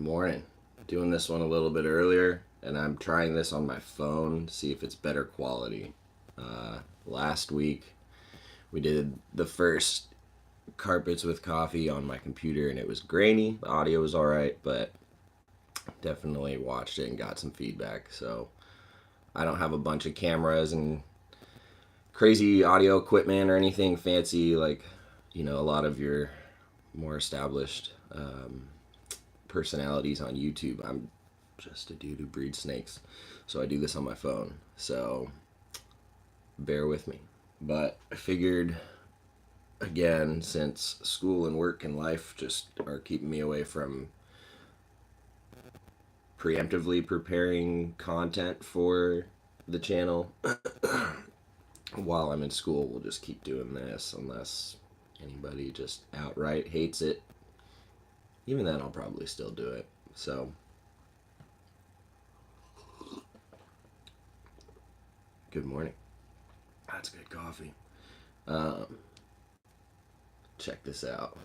Morning. Doing this one a little bit earlier, and I'm trying this on my phone to see if it's better quality. Last week, we did the first carpets with coffee on my computer, and it was grainy. The audio was alright, but definitely watched it and got some feedback. So I don't have a bunch of cameras and crazy audio equipment or anything fancy like, a lot of your more established personalities on YouTube. I'm just a dude who breeds snakes, so I do this on my phone. So bear with me. But I figured, again, since school and work and life just are keeping me away from preemptively preparing content for the channel while I'm in school, we'll just keep doing this unless anybody just outright hates it. Even then, I'll probably still do it. So, good morning. That's good coffee. Um, Check this out.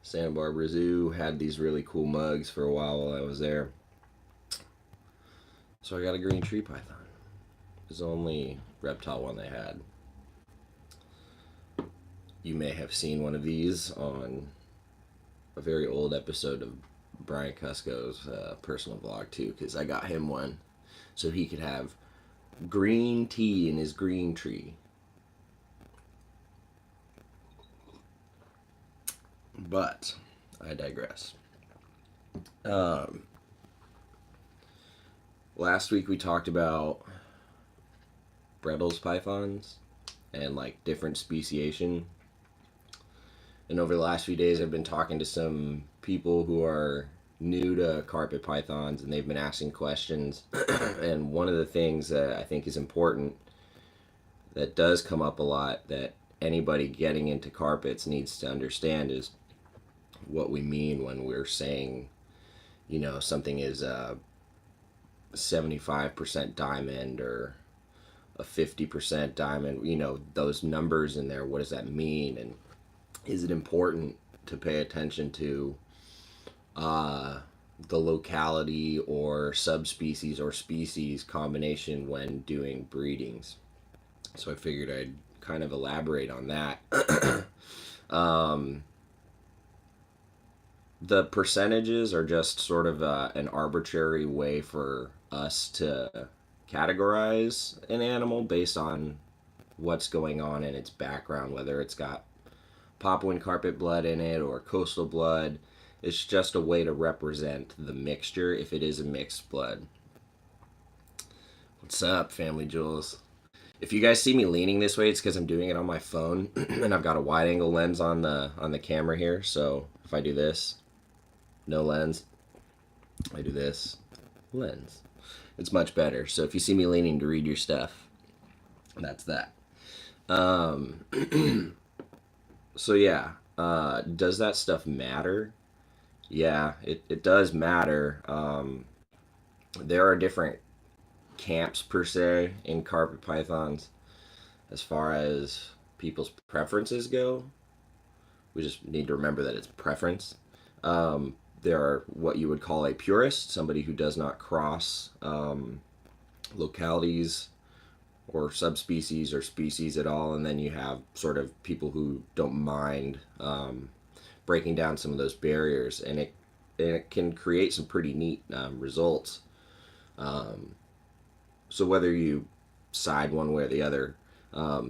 Santa Barbara Zoo had these really cool mugs for a while I was there. So I got a green tree python. It was the only reptile one they had. You may have seen one of these on a very old episode of Brian Cusco's personal vlog too, because I got him one so he could have green tea in his green tree. But I digress. Last week we talked about Bredl's pythons and like different speciation. And over the last few days, I've been talking to some people who are new to carpet pythons, and they've been asking questions. And one of the things that I think is important that does come up a lot that anybody getting into carpets needs to understand is what we mean when we're saying, something is a 75% diamond or a 50% diamond, those numbers in there, what does that mean? And is it important to pay attention to the locality or subspecies or species combination when doing breedings? So I figured I'd kind of elaborate on that. The percentages are just sort of an arbitrary way for us to categorize an animal based on what's going on in its background, whether it's got Papuan carpet blood in it or coastal blood. It's just a way to represent the mixture if it is a mixed blood. What's up, family jewels? If you guys see me leaning this way, it's because I'm doing it on my phone and I've got a wide angle lens on the camera here. So if I do this, no lens. I do this, lens. It's much better. So if you see me leaning to read your stuff, that's that. So yeah, does that stuff matter? Yeah, it does matter. There are different camps per se in carpet pythons as far as people's preferences go. We just need to remember that it's preference. There are what you would call a purist, somebody who does not cross localities or subspecies or species at all, and then you have sort of people who don't mind breaking down some of those barriers, and it can create some pretty neat results. So whether you side one way or the other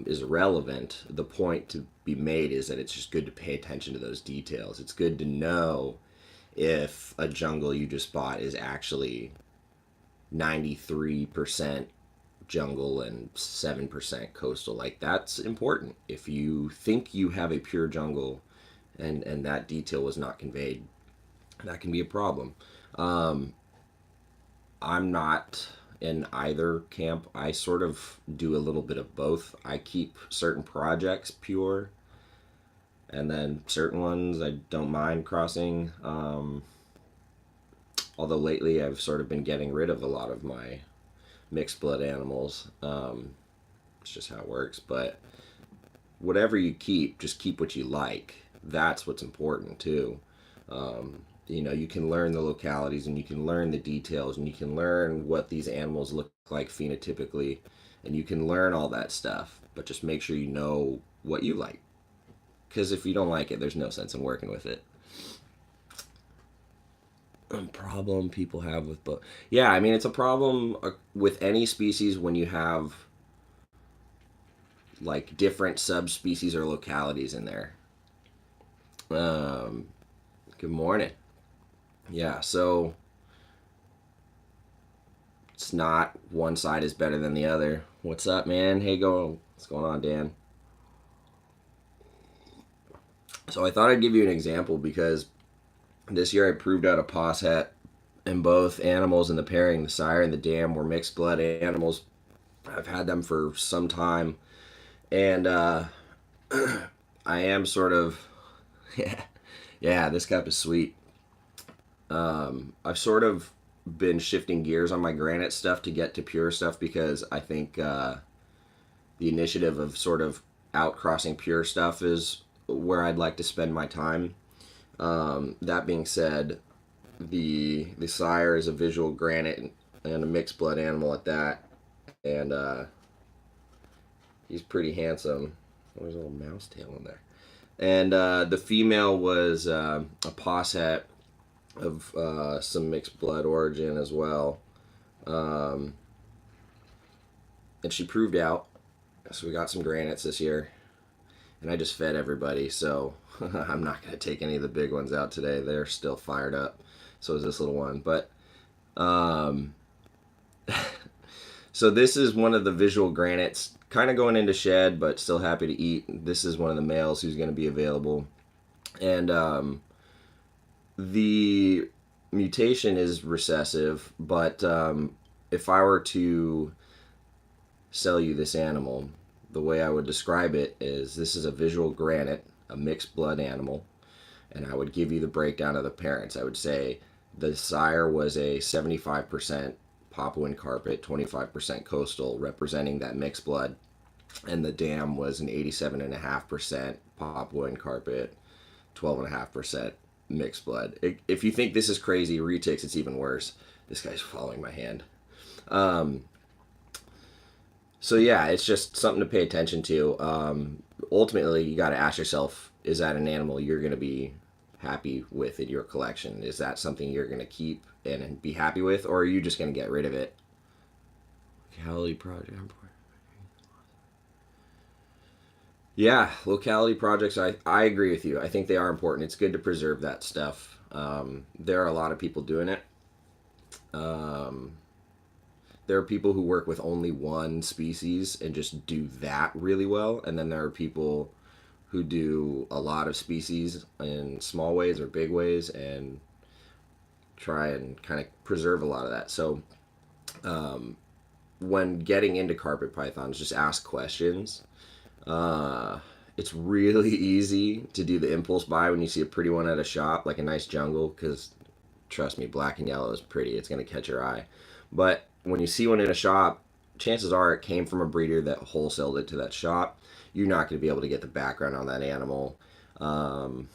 is irrelevant. The point to be made is that it's just good to pay attention to those details. It's good to know if a jungle you just bought is actually 93% jungle and 7% coastal. Like, that's important. If you think you have a pure jungle and that detail was not conveyed, that can be a problem. I'm not in either camp. I sort of do a little bit of both. I keep certain projects pure, and then certain ones I don't mind crossing. Although lately I've sort of been getting rid of a lot of my mixed blood animals. It's just how it works. But whatever you keep, just keep what you like. That's what's important too. You can learn the localities and you can learn the details and you can learn what these animals look like phenotypically and you can learn all that stuff, but just make sure you know what you like. Because if you don't like it, there's no sense in working with it. Problem people have with both. Yeah, I mean, it's a problem with any species when you have like different subspecies or localities in there. Um, Good morning. Yeah, so it's not one side is better than the other. What's up, man? Hey, what's going on, Dan? So I thought I'd give you an example because this year I proved out a POS het, and both animals in the pairing, the sire and the dam, were mixed blood animals. I've had them for some time, and I am sort of, yeah, yeah. This cup is sweet. I've sort of been shifting gears on my granite stuff to get to pure stuff because I think the initiative of sort of outcrossing pure stuff is where I'd like to spend my time. That being said, the sire is a visual granite and a mixed blood animal at that, and he's pretty handsome. There's a little mouse tail in there. And the female was a POS het of some mixed blood origin as well. Um, and she proved out. So we got some granites this year. And I just fed everybody, so I'm not going to take any of the big ones out today. They're still fired up. So is this little one. But, um, so this is one of the visual granites, kind of going into shed, but still happy to eat. This is one of the males who's going to be available. And the mutation is recessive, but if I were to sell you this animal, the way I would describe it is this is a visual granite, a mixed blood animal, and I would give you the breakdown of the parents. I would say the sire was a 75% Papuan carpet, 25% coastal, representing that mixed blood, and the dam was an 87.5% Papuan carpet, 12.5% mixed blood. If you think this is crazy, retics, it's even worse. This guy's following my hand. Um, so yeah, it's just something to pay attention to. Ultimately, you got to ask yourself: is that an animal you're going to be happy with in your collection? Is that something you're going to keep and be happy with, or are you just going to get rid of it? Locality project. Yeah, locality projects. I agree with you. I think they are important. It's good to preserve that stuff. There are a lot of people doing it. Um, there are people who work with only one species and just do that really well, and then there are people who do a lot of species in small ways or big ways and try and kind of preserve a lot of that. So when getting into carpet pythons, just ask questions. It's really easy to do the impulse buy when you see a pretty one at a shop, like a nice jungle, because trust me, black and yellow is pretty. It's going to catch your eye. But when you see one in a shop, chances are it came from a breeder that wholesaled it to that shop. You're not going to be able to get the background on that animal. Um,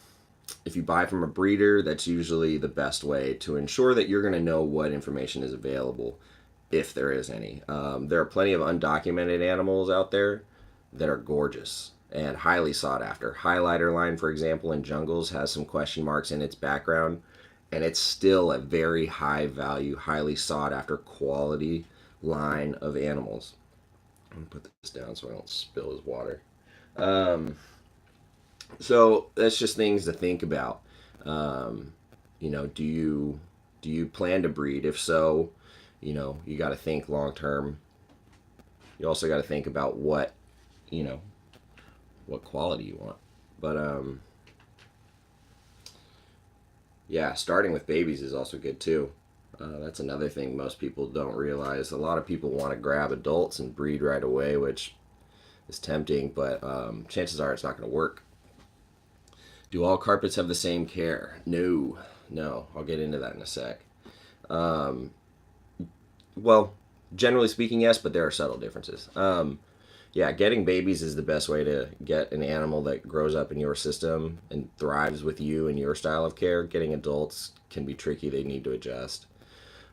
if you buy from a breeder, that's usually the best way to ensure that you're going to know what information is available, if there is any. There are plenty of undocumented animals out there that are gorgeous and highly sought after. Highlighter line, for example, in jungles has some question marks in its background, and it's still a very high value, highly sought after quality line of animals. I'm gonna put this down so I don't spill his water. Um, so that's just things to think about. Um, do you plan to breed? If so, you got to think long term. You also got to think about you know what quality you want. But yeah, starting with babies is also good too. That's another thing most people don't realize. A lot of people want to grab adults and breed right away, which is tempting, but chances are it's not going to work. Do all carpets have the same care? No, no. I'll get into that in a sec. Um, well, generally speaking, yes, but there are subtle differences. Yeah, getting babies is the best way to get an animal that grows up in your system and thrives with you and your style of care. Getting adults can be tricky. They need to adjust.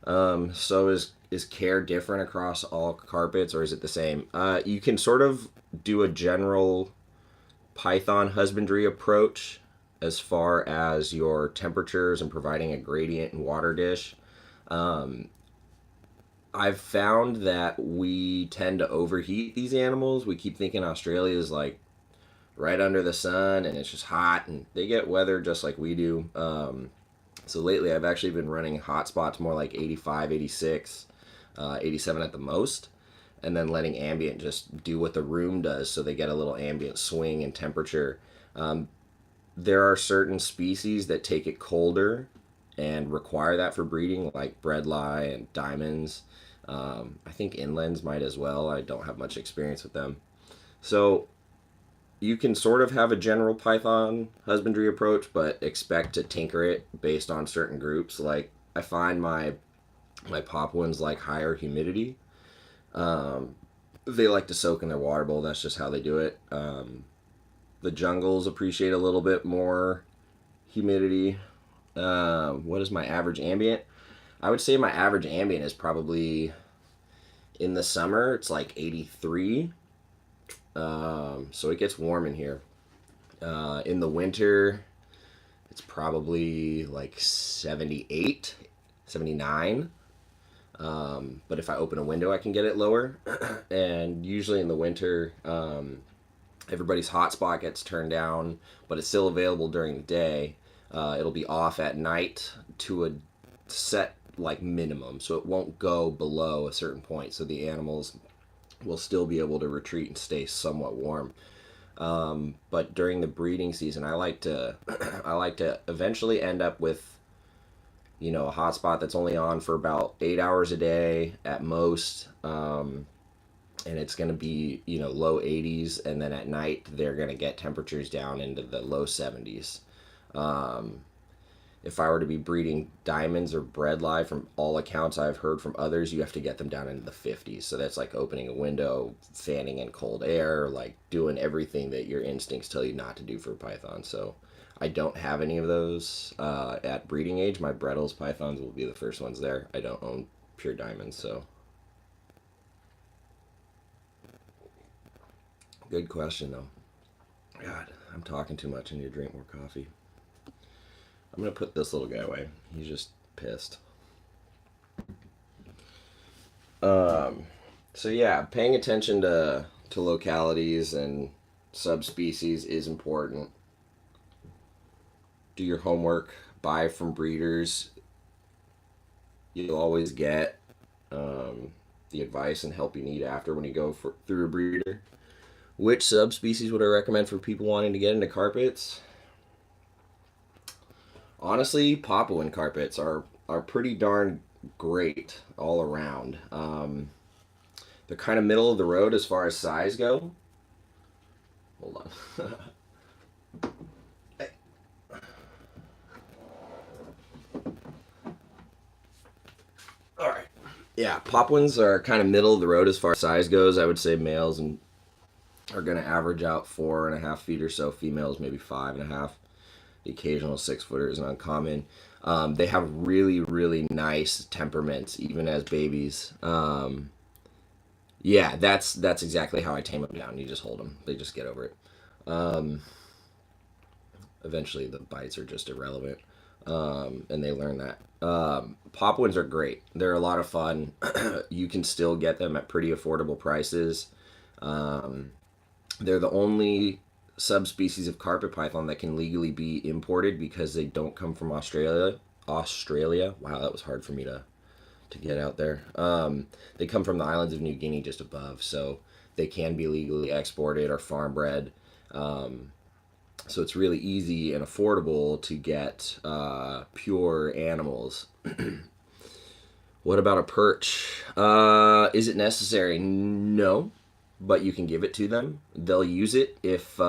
So is care different across all carpets, or is it the same? You can sort of do a general python husbandry approach as far as your temperatures and providing a gradient and water dish. Um, I've found that we tend to overheat these animals. We keep thinking Australia is like right under the sun and it's just hot, and they get weather just like we do. So lately I've actually been running hot spots more like 85, 86, 87 at the most, and then letting ambient just do what the room does so they get a little ambient swing in temperature. Um, there are certain species that take it colder and require that for breeding, like bredli and diamonds. I think inlands might as well. I don't have much experience with them. So you can sort of have a general python husbandry approach, but expect to tinker it based on certain groups. Like I find my Papuans like higher humidity. Um, they like to soak in their water bowl. That's just how they do it. The jungles appreciate a little bit more humidity. What is my average ambient? I would say my average ambient is probably in the summer. It's like 83. So it gets warm in here. In the winter, it's probably like 78, 79. But if I open a window, I can get it lower. And usually in the winter, everybody's hotspot gets turned down, but it's still available during the day. It'll be off at night to a set like minimum, so it won't go below a certain point. So the animals will still be able to retreat and stay somewhat warm. But during the breeding season, I like to I like to eventually end up with a hotspot that's only on for about 8 hours a day at most. And it's going to be low 80s, and then at night they're going to get temperatures down into the low 70s. um, if I were to be breeding diamonds or bredli, from all accounts I've heard from others, you have to get them down into the 50s. So that's like opening a window, fanning in cold air, like doing everything that your instincts tell you not to do for a python. So I don't have any of those at breeding age. My Brettles pythons will be the first ones there. I don't own pure diamonds, so good question though. God, I'm talking too much. I need to drink more coffee. I'm gonna put this little guy away. He's just pissed. Um, so yeah, paying attention to localities and subspecies is important. Do your homework. Buy from breeders. You'll always get um, the advice and help you need after when you go through a breeder. Which subspecies would I recommend for people wanting to get into carpets? Honestly, Papuan carpets are pretty darn great all around. They're kind of middle of the road as far as size go. Hold on. All right. Yeah, Papuans are kind of middle of the road as far as size goes. I would say males and are going to average out 4.5 feet or so. Females maybe 5.5. The occasional 6 footer is uncommon. They have really, really nice temperaments, even as babies. Yeah, that's exactly how I tame them down. You just hold them; they just get over it. Um, Eventually, the bites are just irrelevant, and they learn that. Papuans are great. They're a lot of fun. You can still get them at pretty affordable prices. Um, they're the only subspecies of carpet python that can legally be imported because they don't come from Australia. Australia. Wow, that was hard for me to get out there. They come from the islands of New Guinea just above, so they can be legally exported or farm bred. Um, so it's really easy and affordable to get pure animals. What about a perch? Is it necessary? No, but you can give it to them. They'll use it if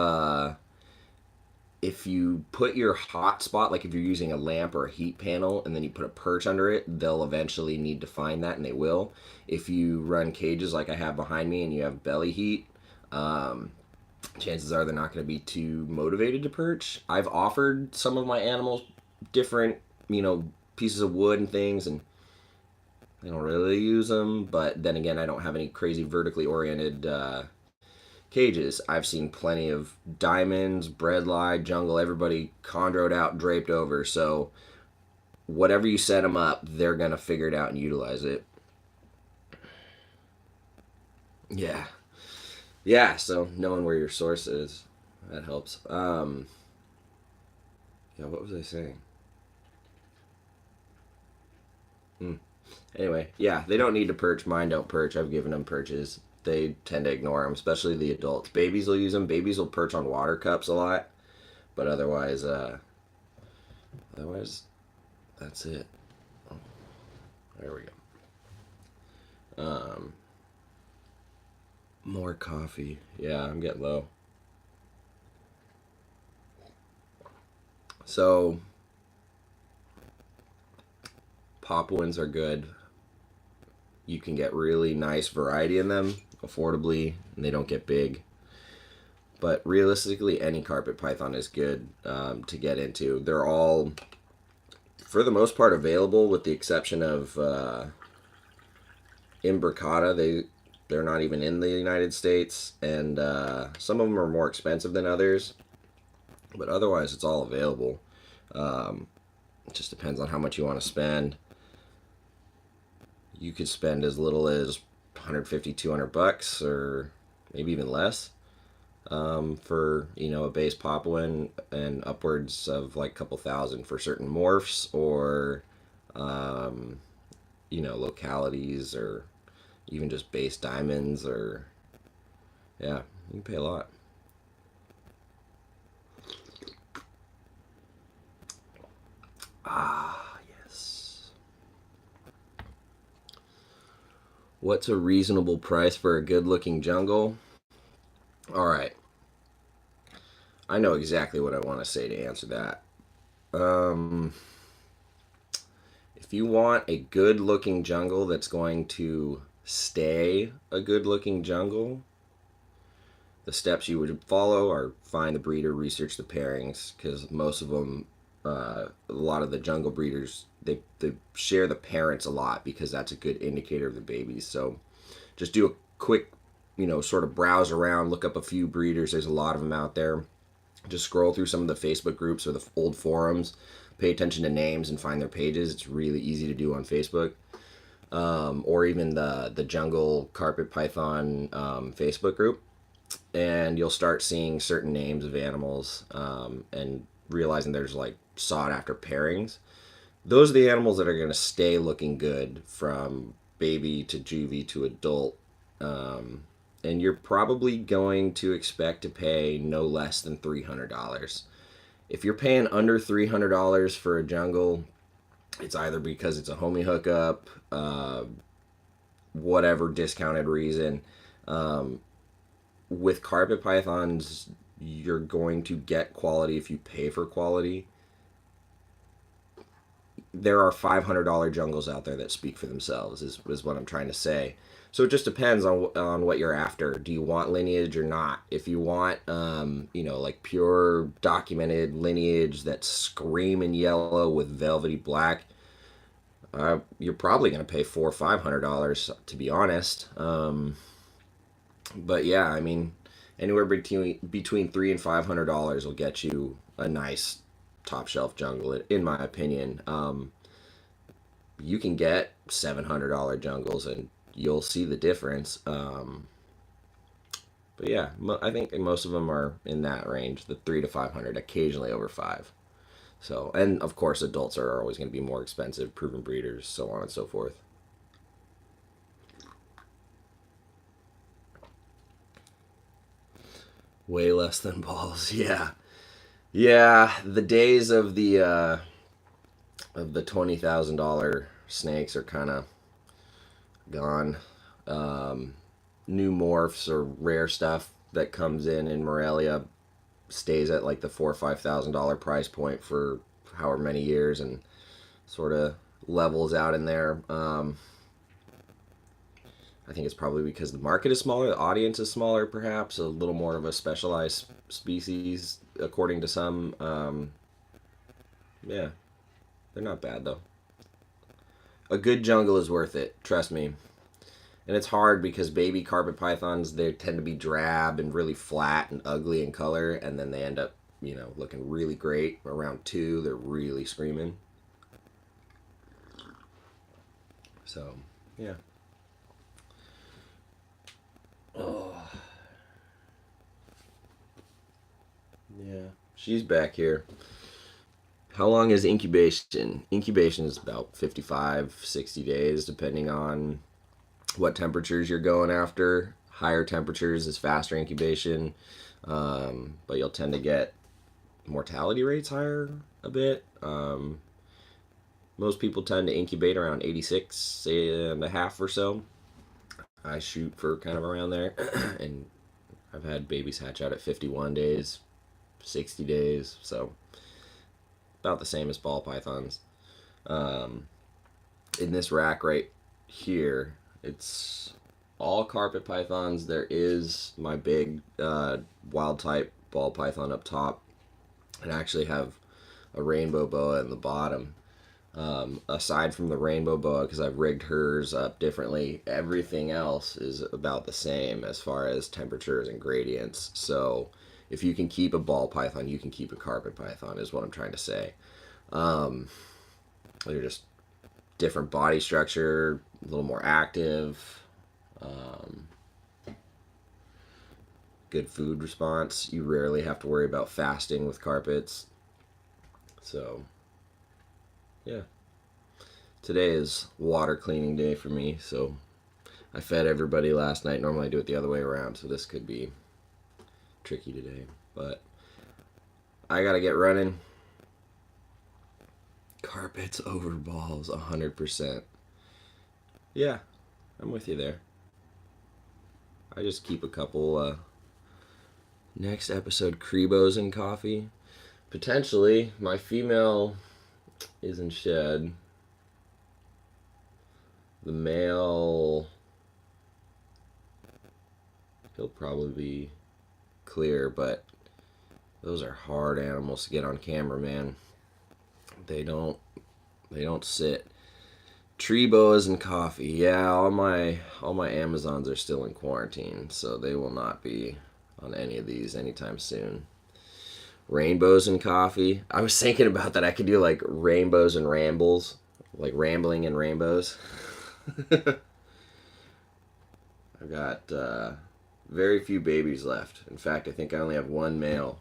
you put your hot spot, like if you're using a lamp or a heat panel, and then you put a perch under it, they'll eventually need to find that, and they will. If you run cages like I have behind me and you have belly heat, Chances are they're not going to be too motivated to perch. I've offered some of my animals different, pieces of wood and things, and they don't really use them. But then again, I don't have any crazy vertically oriented cages. I've seen plenty of diamonds, bredli, jungle, everybody chondroed out, draped over. So whatever you set them up, they're going to figure it out and utilize it. Yeah. Yeah, so knowing where your source is, that helps. Yeah, what was I saying? Hmm. Anyway, yeah, they don't need to perch. Mine don't perch. I've given them perches. They tend to ignore them, especially the adults. Babies will use them. Babies will perch on water cups a lot, but otherwise, that's it. Oh, there we go. More coffee. Yeah, I'm getting low. So, Papuans are good. You can get really nice variety in them affordably, and they don't get big. But realistically, any carpet python is good to get into. They're all, for the most part, available with the exception of imbricata. They're not even in the United States, and some of them are more expensive than others. But otherwise, it's all available. It just depends on how much you want to spend. You could spend as little as 150, 200 bucks, or maybe even less, for a base Papuan, and upwards of like a couple thousand for certain morphs or localities, or even just base diamonds, or yeah, you can pay a lot. Ah, yes. What's a reasonable price for a good looking jungle? All right. I know exactly what I want to say to answer that. Um, if you want a good looking jungle that's going to stay a good looking jungle, the steps you would follow are find the breeder, research the pairings, because most of them, a lot of the jungle breeders, they share the parents a lot because that's a good indicator of the babies. So just do a quick, sort of browse around, look up a few breeders. There's a lot of them out there. Just scroll through some of the Facebook groups or the old forums, pay attention to names and find their pages. It's really easy to do on Facebook, or even the Jungle Carpet Python Facebook group, and you'll start seeing certain names of animals, and realizing there's like sought after pairings. Those are the animals that are going to stay looking good from baby to juvie to adult. And you're probably going to expect to pay no less than $300. If you're paying under $300 for a jungle, it's either because it's a homie hookup, whatever discounted reason. Um, with carpet pythons, you're going to get quality if you pay for quality. There are $500 jungles out there that speak for themselves, is what I'm trying to say. So it just depends on what you're after. Do you want lineage or not? If you want, like pure documented lineage that's screaming yellow with velvety black, you're probably going to pay $400 or $500, to be honest. But yeah, I mean, anywhere between $300 and $500 will get you a nice top shelf jungle, in my opinion. You can get $700 jungles, and you'll see the difference. But yeah, I think most of them are in that range, the 300 to 500, occasionally over five. So, and of course, adults are always going to be more expensive, proven breeders, so on and so forth. Way less than balls, yeah, yeah. The days of the $20,000 snakes are kind of gone. Um, New morphs or rare stuff that comes in Morelia stays at like the $4,000 or $5,000 price point for however many years, and sort of levels out in there. I think it's probably because the market is smaller, the audience is smaller, perhaps a little more of a specialized species, according to some. Yeah, they're not bad though. A good jungle is worth it, trust me. And it's hard because baby carpet pythons, they tend to be drab and really flat and ugly in color, and then they end up, looking really great. Around two, they're really screaming. So, yeah. Oh, yeah. She's back here. How long is incubation? Incubation is about 55, 60 days, depending on what temperatures you're going after. Higher temperatures is faster incubation, but you'll tend to get mortality rates higher a bit. Most people tend to incubate around 86 and a half or so. I shoot for kind of around there, and I've had babies hatch out at 51 days, 60 days, so about the same as ball pythons. Um, in this rack right here, it's all carpet pythons. There is my big wild type ball python up top, and I actually have a rainbow boa in the bottom. Aside from the rainbow boa, because I've rigged hers up differently, everything else is about the same as far as temperatures and gradients. So if you can keep a ball python, you can keep a carpet python, is what I'm trying to say. They're just different body structure, a little more active, good food response. You rarely have to worry about fasting with carpets. So, yeah. Today is water cleaning day for me, so I fed everybody last night. Normally I do it the other way around, so this could be tricky today. But I gotta get running. Carpets over balls, 100%. Yeah, I'm with you there. I just keep a couple, next episode, Crebos and coffee. Potentially, my female is in shed. The male, he'll probably be clear, but those are hard animals to get on camera, man. They don't sit. Tree boas and coffee. Yeah, all my Amazons are still in quarantine, so they will not be on any of these anytime soon. Rainbows and coffee. I was thinking about that. I could do like rainbows and rambles, like rambling and rainbows. I've got very few babies left. In fact, I think I only have one male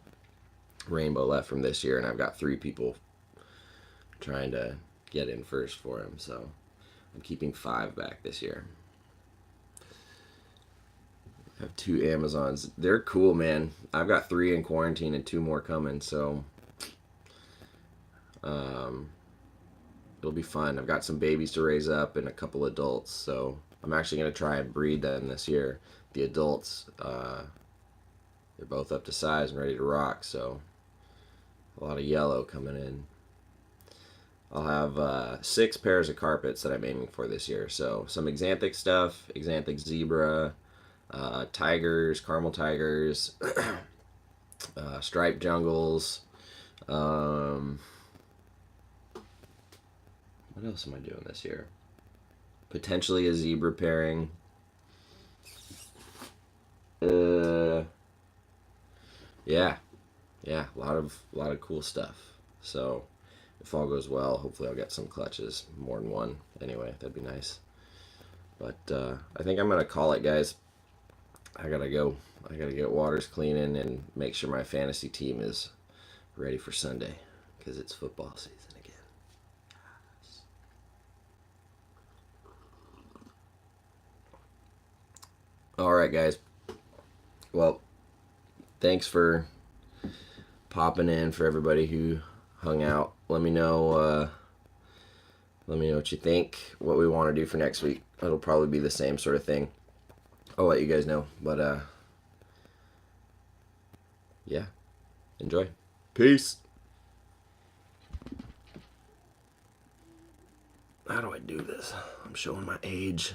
rainbow left from this year, and I've got 3 people trying to get in first for him. So I'm keeping 5 back this year. I have 2 Amazons. They're cool, man. I've got 3 in quarantine and 2 more coming, so it'll be fun. I've got some babies to raise up and a couple adults, so I'm actually going to try and breed them this year. The adults, they're both up to size and ready to rock, so a lot of yellow coming in. I'll have 6 pairs of carpets that I'm aiming for this year. So some Axanthic stuff, Axanthic zebra, tigers, caramel tigers, striped jungles. What else am I doing this year? Potentially a zebra pairing. Yeah, a lot of cool stuff. So if all goes well, hopefully I'll get some clutches, more than one. Anyway, that'd be nice. But I think I'm gonna call it, guys. I gotta go. I gotta get waters cleaning and make sure my fantasy team is ready for Sunday because it's football season again. All right, guys. Well, thanks for popping in, for everybody who hung out. Let me know what you think, what we want to do for next week. It'll probably be the same sort of thing. I'll let you guys know. But yeah, enjoy. Peace. How do I do this? I'm showing my age.